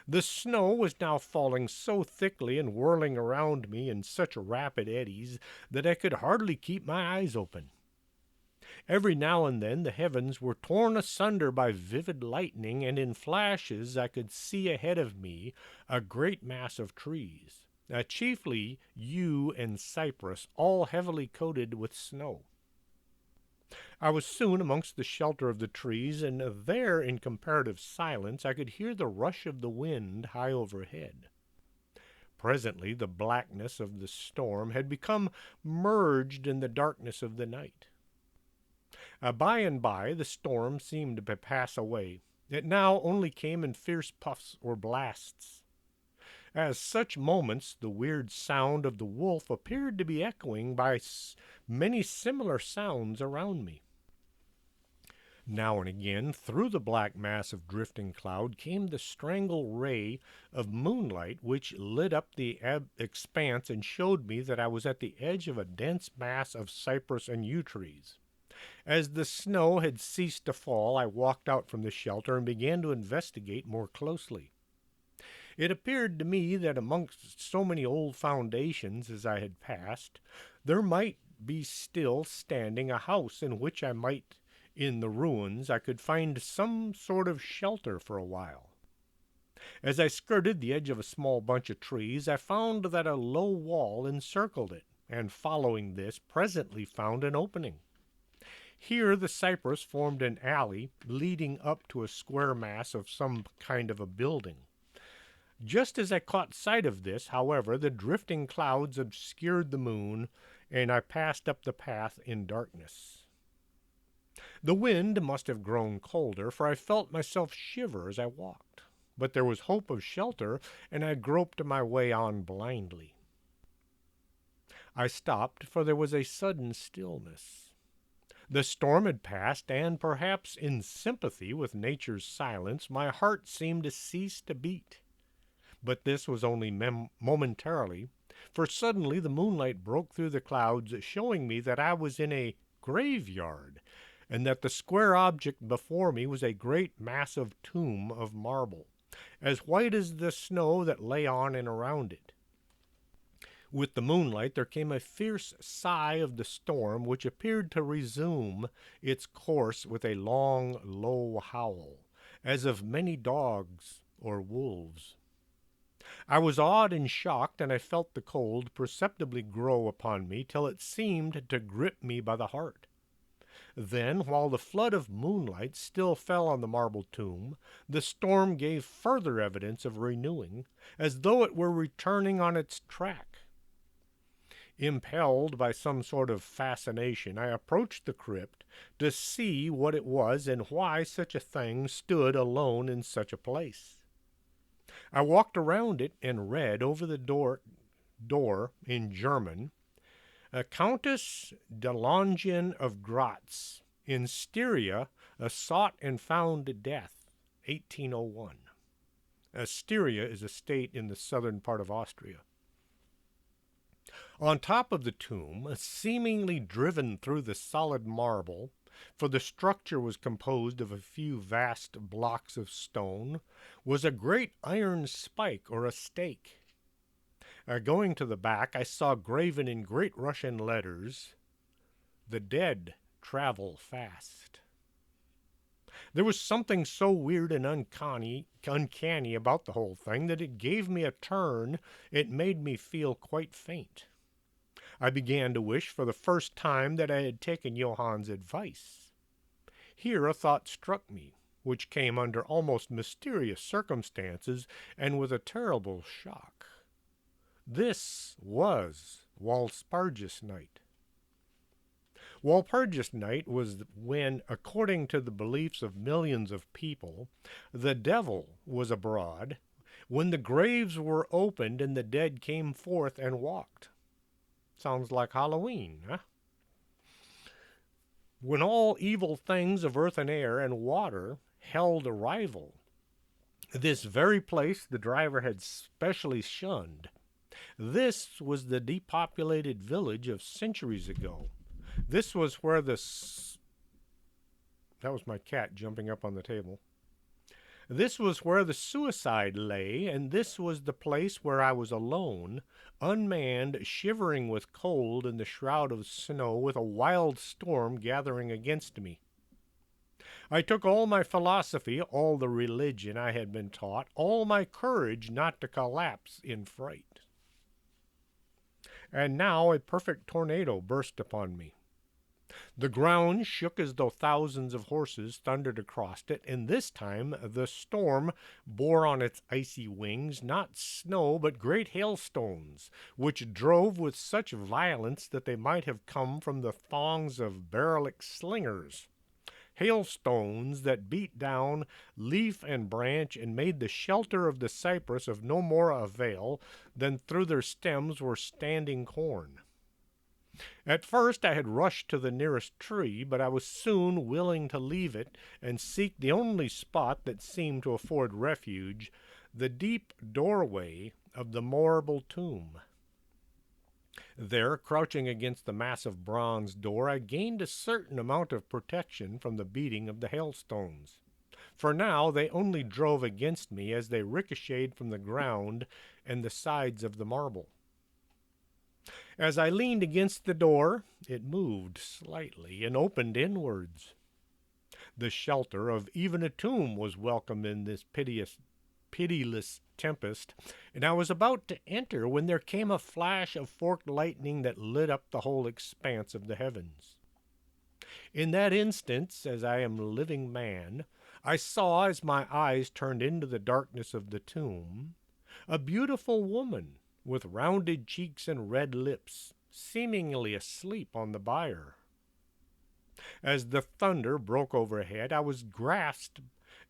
The snow was now falling so thickly and whirling around me in such rapid eddies that I could hardly keep my eyes open. Every now and then the heavens were torn asunder by vivid lightning, and in flashes I could see ahead of me a great mass of trees, chiefly yew and cypress, all heavily coated with snow. I was soon amongst the shelter of the trees, and there, in comparative silence, I could hear the rush of the wind high overhead. Presently the blackness of the storm had become merged in the darkness of the night. By and by the storm seemed to pass away. It now only came in fierce puffs or blasts. At such moments the weird sound of the wolf appeared to be echoing by many similar sounds around me. Now and again, through the black mass of drifting cloud, came the strangle ray of moonlight, which lit up the expanse and showed me that I was at the edge of a dense mass of cypress and yew trees. As the snow had ceased to fall, I walked out from the shelter and began to investigate more closely. It appeared to me that amongst so many old foundations as I had passed, there might be still standing a house in which in the ruins, I could find some sort of shelter for a while. As I skirted the edge of a small bunch of trees, I found that a low wall encircled it, and following this, presently found an opening. Here the cypress formed an alley leading up to a square mass of some kind of a building. Just as I caught sight of this, however, the drifting clouds obscured the moon, and I passed up the path in darkness. The wind must have grown colder, for I felt myself shiver as I walked. But there was hope of shelter, and I groped my way on blindly. I stopped, for there was a sudden stillness. The storm had passed, and perhaps in sympathy with nature's silence, my heart seemed to cease to beat. But this was only momentarily, for suddenly the moonlight broke through the clouds, showing me that I was in a graveyard, and that the square object before me was a great massive tomb of marble, as white as the snow that lay on and around it. With the moonlight there came a fierce sigh of the storm, which appeared to resume its course with a long, low howl, as of many dogs or wolves. I was awed and shocked, and I felt the cold perceptibly grow upon me till it seemed to grip me by the heart. Then, while the flood of moonlight still fell on the marble tomb, the storm gave further evidence of renewing, as though it were returning on its track. Impelled by some sort of fascination, I approached the crypt to see what it was and why such a thing stood alone in such a place. I walked around it and read over the door in German, Countess de Longen of Gratz, in Styria, sought and found death, 1801. Styria is a state in the southern part of Austria. On top of the tomb, seemingly driven through the solid marble, for the structure was composed of a few vast blocks of stone, was a great iron spike or a stake. Going to the back, I saw graven in great Russian letters, "The dead travel fast." There was something so weird and uncanny about the whole thing that it gave me a turn. It made me feel quite faint. I began to wish for the first time that I had taken Johann's advice. Here a thought struck me, which came under almost mysterious circumstances and with a terrible shock. This was Walpurgis Night. Walpurgis Night was when, according to the beliefs of millions of people, the devil was abroad, when the graves were opened and the dead came forth and walked. Sounds like Halloween, huh? When all evil things of earth and air and water held a rival. This very place the driver had specially shunned. This was the depopulated village of centuries ago. This was where that was my cat jumping up on the table. This was where the suicide lay, and this was the place where I was alone, unmanned, shivering with cold in the shroud of snow, with a wild storm gathering against me. I took all my philosophy, all the religion I had been taught, all my courage not to collapse in fright. And now a perfect tornado burst upon me. The ground shook as though thousands of horses thundered across it, and this time the storm bore on its icy wings not snow but great hailstones, which drove with such violence that they might have come from the thongs of Baroque slingers. Hailstones that beat down leaf and branch and made the shelter of the cypress of no more avail than through their stems were standing corn. At first I had rushed to the nearest tree, but I was soon willing to leave it and seek the only spot that seemed to afford refuge, the deep doorway of the marble tomb. There, crouching against the massive bronze door, I gained a certain amount of protection from the beating of the hailstones. For now they only drove against me as they ricocheted from the ground and the sides of the marble. As I leaned against the door, it moved slightly and opened inwards. The shelter of even a tomb was welcome in this pitiless tempest, and I was about to enter when there came a flash of forked lightning that lit up the whole expanse of the heavens. In that instant, as I am a living man, I saw, as my eyes turned into the darkness of the tomb, a beautiful woman with rounded cheeks and red lips, seemingly asleep on the bier. As the thunder broke overhead, I was grasped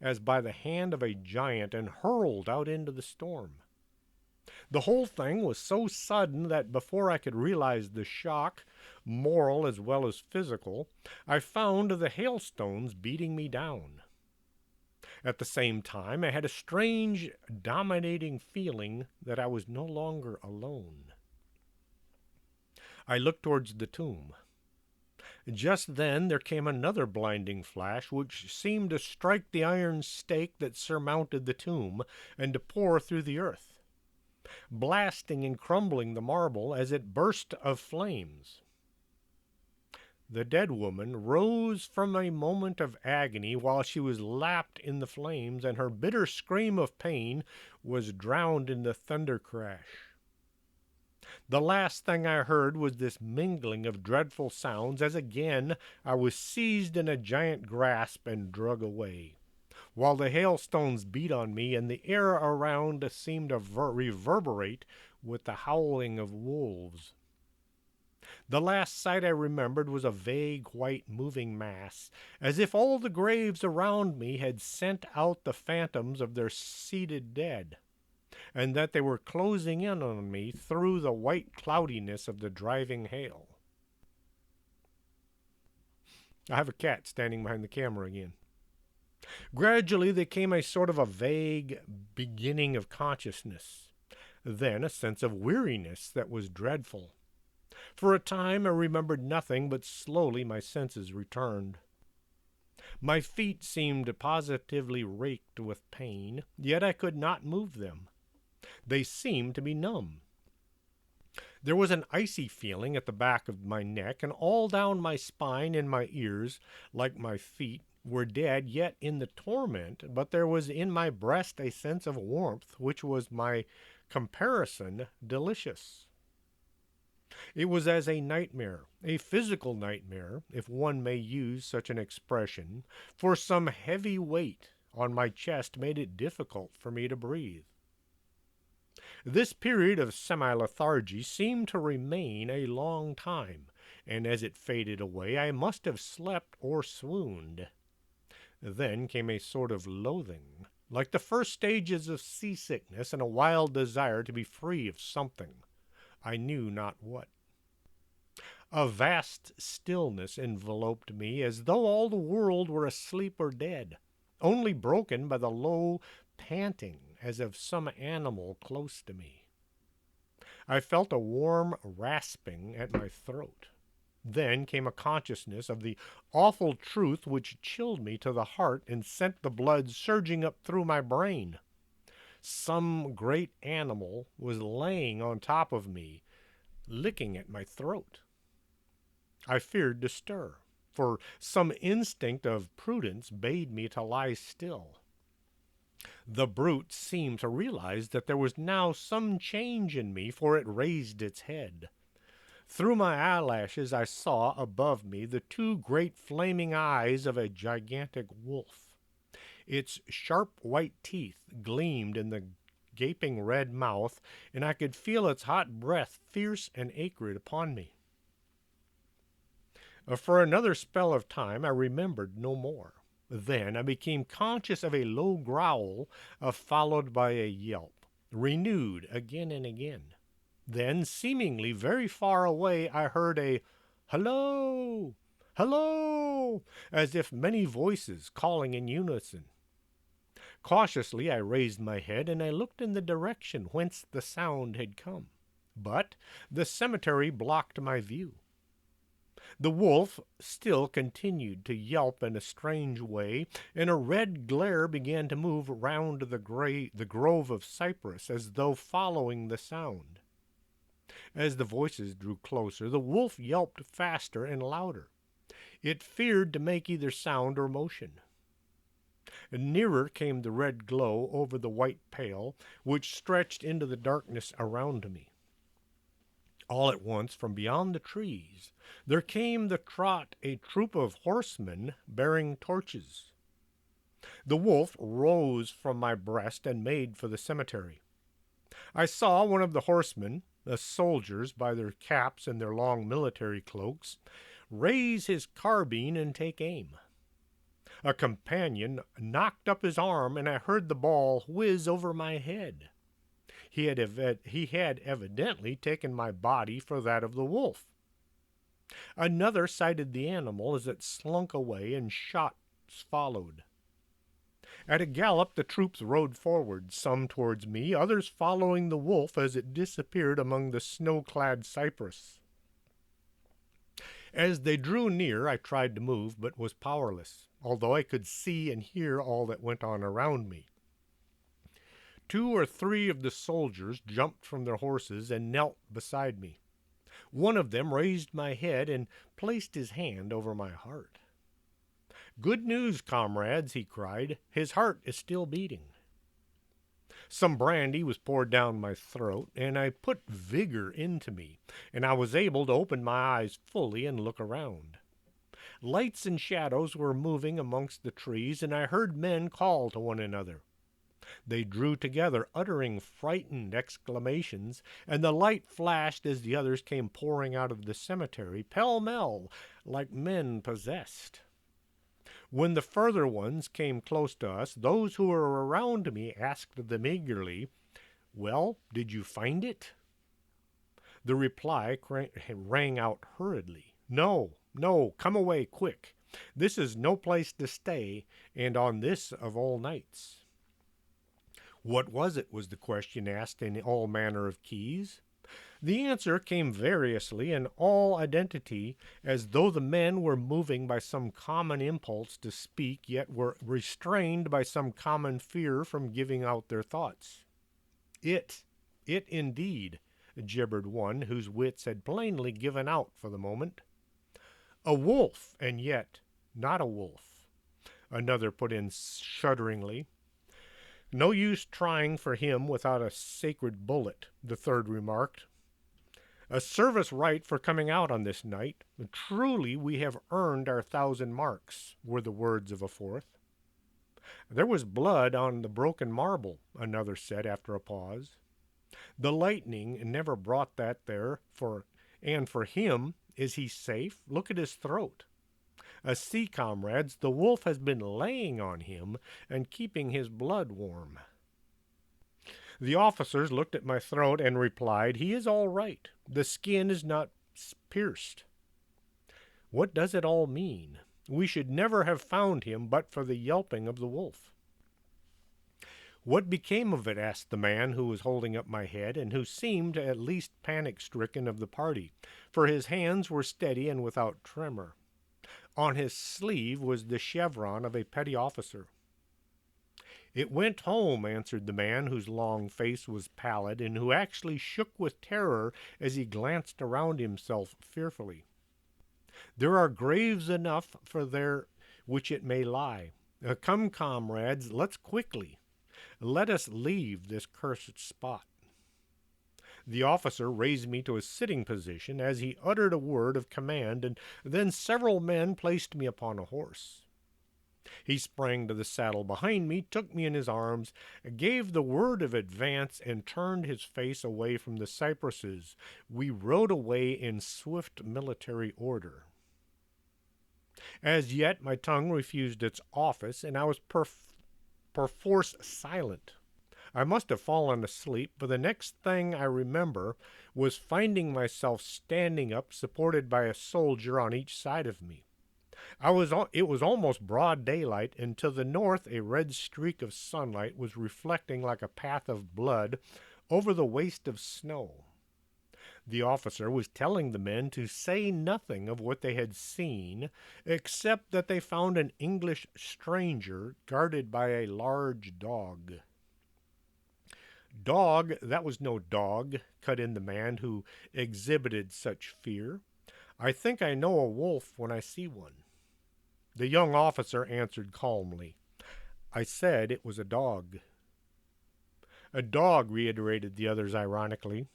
as by the hand of a giant and hurled out into the storm. The whole thing was so sudden that before I could realize the shock, moral as well as physical, I found the hailstones beating me down. At the same time, I had a strange, dominating feeling that I was no longer alone. I looked towards the tomb. Just then there came another blinding flash, which seemed to strike the iron stake that surmounted the tomb, and to pour through the earth, blasting and crumbling the marble as it burst of flames. The dead woman rose from a moment of agony while she was lapped in the flames, and her bitter scream of pain was drowned in the thunder crash. The last thing I heard was this mingling of dreadful sounds as again I was seized in a giant grasp and dragged away, while the hailstones beat on me and the air around seemed to reverberate with the howling of wolves. The last sight I remembered was a vague white moving mass, as if all the graves around me had sent out the phantoms of their seated dead, and that they were closing in on me through the white cloudiness of the driving hail. I have a cat standing behind the camera again. Gradually there came a sort of a vague beginning of consciousness, then a sense of weariness that was dreadful. For a time I remembered nothing, but slowly my senses returned. My feet seemed positively raked with pain, yet I could not move them. They seemed to be numb. There was an icy feeling at the back of my neck, and all down my spine and my ears, like my feet, were dead, yet in the torment, but there was in my breast a sense of warmth which was by comparison delicious. It was as a nightmare, a physical nightmare, if one may use such an expression, for some heavy weight on my chest made it difficult for me to breathe. This period of semi-lethargy seemed to remain a long time, and as it faded away I must have slept or swooned. Then came a sort of loathing, like the first stages of seasickness, and a wild desire to be free of something, I knew not what. A vast stillness enveloped me, as though all the world were asleep or dead, only broken by the low panting as of some animal close to me. I felt a warm rasping at my throat. Then came a consciousness of the awful truth which chilled me to the heart and sent the blood surging up through my brain. Some great animal was laying on top of me, licking at my throat. I feared to stir, for some instinct of prudence bade me to lie still. The brute seemed to realize that there was now some change in me, for it raised its head. Through my eyelashes I saw above me the two great flaming eyes of a gigantic wolf. Its sharp white teeth gleamed in the gaping red mouth, and I could feel its hot breath fierce and acrid upon me. For another spell of time I remembered no more. Then I became conscious of a low growl, followed by a yelp, renewed again and again. Then, seemingly very far away, I heard a "Hello! Hello!" as if many voices calling in unison. Cautiously I raised my head, and I looked in the direction whence the sound had come. But the cemetery blocked my view. The wolf still continued to yelp in a strange way, and a red glare began to move round the grove of cypress, as though following the sound. As the voices drew closer, the wolf yelped faster and louder. It feared to make either sound or motion. Nearer came the red glow over the white pale, which stretched into the darkness around me. All at once, from beyond the trees, there came the trot a troop of horsemen bearing torches. The wolf rose from my breast and made for the cemetery. I saw one of the horsemen, the soldiers by their caps and their long military cloaks, raise his carbine and take aim. A companion knocked up his arm, and I heard the ball whiz over my head. He had evidently taken my body for that of the wolf. Another sighted the animal as it slunk away, and shots followed. At a gallop the troops rode forward, some towards me, others following the wolf as it disappeared among the snow-clad cypress. As they drew near, I tried to move, but was powerless, although I could see and hear all that went on around me. 2 or 3 of the soldiers jumped from their horses and knelt beside me. One of them raised my head and placed his hand over my heart. "Good news, comrades," he cried. "His heart is still beating." Some brandy was poured down my throat, and I put vigor into me, and I was able to open my eyes fully and look around. Lights and shadows were moving amongst the trees, and I heard men call to one another. They drew together, uttering frightened exclamations, and the light flashed as the others came pouring out of the cemetery, pell-mell, like men possessed. When the further ones came close to us, those who were around me asked them eagerly, "Well, did you find it?" The reply rang out hurriedly, "No, no, come away quick. This is no place to stay, and on this of all nights." What was it, was the question asked in all manner of keys. The answer came variously in all identity, as though the men were moving by some common impulse to speak, yet were restrained by some common fear from giving out their thoughts. It indeed, gibbered one whose wits had plainly given out for the moment. A wolf, and yet not a wolf, another put in shudderingly. No use trying for him without a sacred bullet, the third remarked. A service right for coming out on this night. Truly we have earned our 1,000 marks, were the words of a fourth. There was blood on the broken marble, another said after a pause. The lightning never brought that there, and for him, is he safe? Look at his throat. See, comrades, the wolf has been laying on him and keeping his blood warm. The officers looked at my throat and replied, he is all right. The skin is not pierced. What does it all mean? We should never have found him but for the yelping of the wolf. What became of it? Asked the man who was holding up my head, and who seemed at least panic-stricken of the party, for his hands were steady and without tremor. On his sleeve was the chevron of a petty officer. It went home, answered the man whose long face was pallid, and who actually shook with terror as he glanced around himself fearfully. There are graves enough for there which it may lie. Come, comrades, let's quickly. Let us leave this cursed spot. The officer raised me to a sitting position as he uttered a word of command, and then several men placed me upon a horse. He sprang to the saddle behind me, took me in his arms, gave the word of advance, and turned his face away from the cypresses. We rode away in swift military order. As yet my tongue refused its office, and I was perforce silent. I must have fallen asleep, for the next thing I remember was finding myself standing up, supported by a soldier on each side of me. It was almost broad daylight, and to the north a red streak of sunlight was reflecting like a path of blood over the waste of snow. The officer was telling the men to say nothing of what they had seen, except that they found an English stranger guarded by a large dog. Dog, that was no dog, cut in the man who exhibited such fear. I think I know a wolf when I see one. The young officer answered calmly. I said it was a dog. A dog, reiterated the others ironically.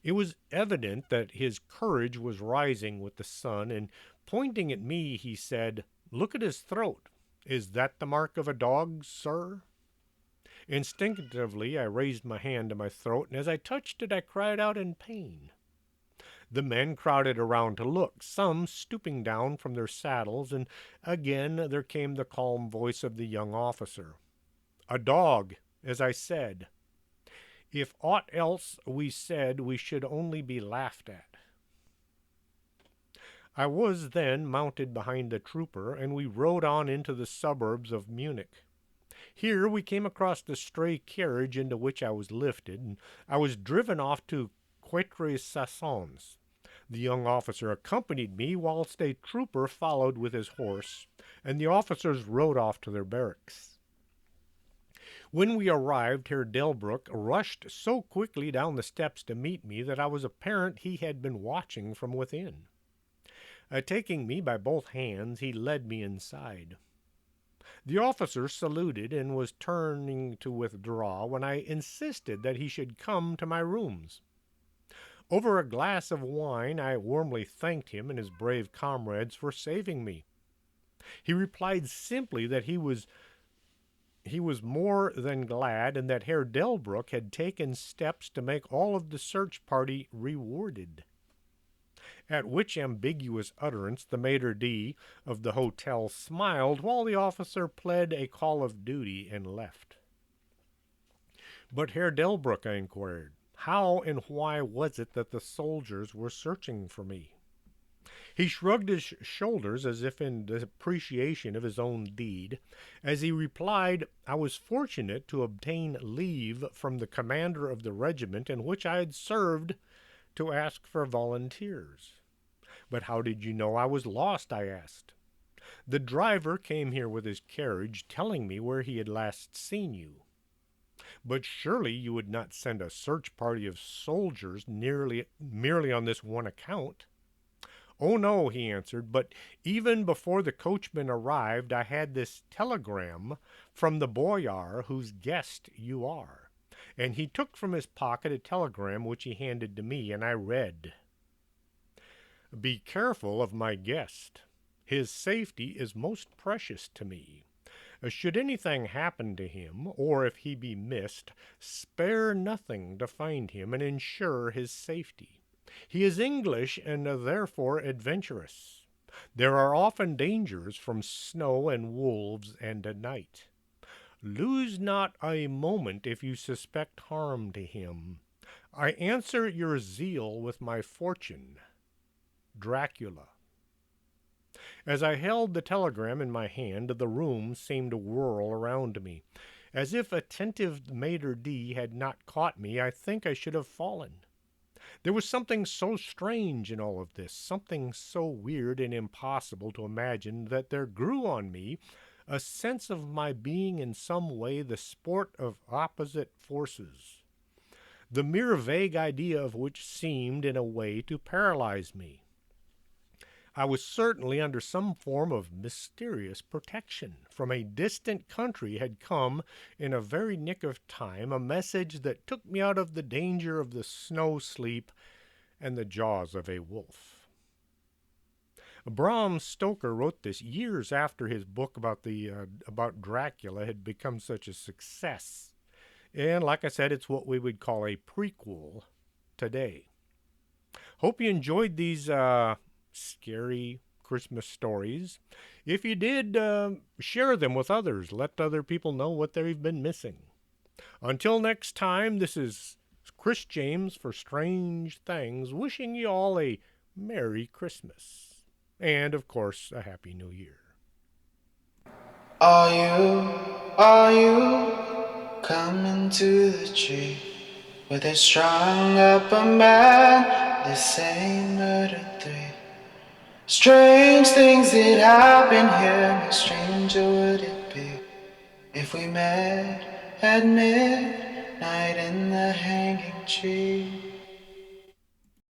It was evident that his courage was rising with the sun, and pointing at me, he said, Look at his throat. Is that the mark of a dog, sir? Instinctively I raised my hand to my throat, and as I touched it I cried out in pain. The men crowded around to look, some stooping down from their saddles, and again there came the calm voice of the young officer. A dog, as I said. If aught else we said, we should only be laughed at. I was then mounted behind the trooper, and we rode on into the suburbs of Munich. Here we came across the stray carriage into which I was lifted, and I was driven off to Quatre-Saisons. The young officer accompanied me, whilst a trooper followed with his horse, and the officers rode off to their barracks. When we arrived, Herr Delbruck rushed so quickly down the steps to meet me that I was apparent he had been watching from within. Taking me by both hands, he led me inside. The officer saluted and was turning to withdraw when I insisted that he should come to my rooms. Over a glass of wine, I warmly thanked him and his brave comrades for saving me. He replied simply that he was more than glad, and that Herr Delbruck had taken steps to make all of the search party rewarded. At which ambiguous utterance the maitre d' of the hotel smiled, while the officer pled a call of duty and left. But Herr Delbruck, I inquired, how and why was it that the soldiers were searching for me? He shrugged his shoulders as if in appreciation of his own deed, as he replied, I was fortunate to obtain leave from the commander of the regiment in which I had served to ask for volunteers. But how did you know I was lost? I asked. The driver came here with his carriage, telling me where he had last seen you. But surely you would not send a search party of soldiers merely on this one account. Oh, no, he answered, but even before the coachman arrived, I had this telegram from the boyar whose guest you are. and he took from his pocket a telegram which he handed to me, and I read, "Be careful of my guest. His safety is most precious to me. Should anything happen to him, or if he be missed, spare nothing to find him and ensure his safety. He is English and therefore adventurous. There are often dangers from snow and wolves and a night. Lose not a moment if you suspect harm to him. I answer your zeal with my fortune. Dracula." As I held the telegram in my hand, the room seemed to whirl around me. As if attentive Mater D had not caught me, I think I should have fallen. There was something so strange in all of this, something so weird and impossible to imagine, that there grew on me a sense of my being in some way the sport of opposite forces, the mere vague idea of which seemed in a way to paralyze me. I was certainly under some form of mysterious protection. From a distant country had come, in a very nick of time, a message that took me out of the danger of the snow sleep and the jaws of a wolf. Bram Stoker wrote this years after his book about Dracula had become such a success. And like I said, it's what we would call a prequel today. Hope you enjoyed these scary Christmas stories. If you did, share them with others. Let other people know what they've been missing. Until next time, this is Chris James for Strange Things, wishing you all a Merry Christmas. And, of course, a Happy New Year. Are you coming to the tree where they strung up a man, the same murder three? Strange things that happen here, how stranger would it be if we met at midnight in the hanging tree?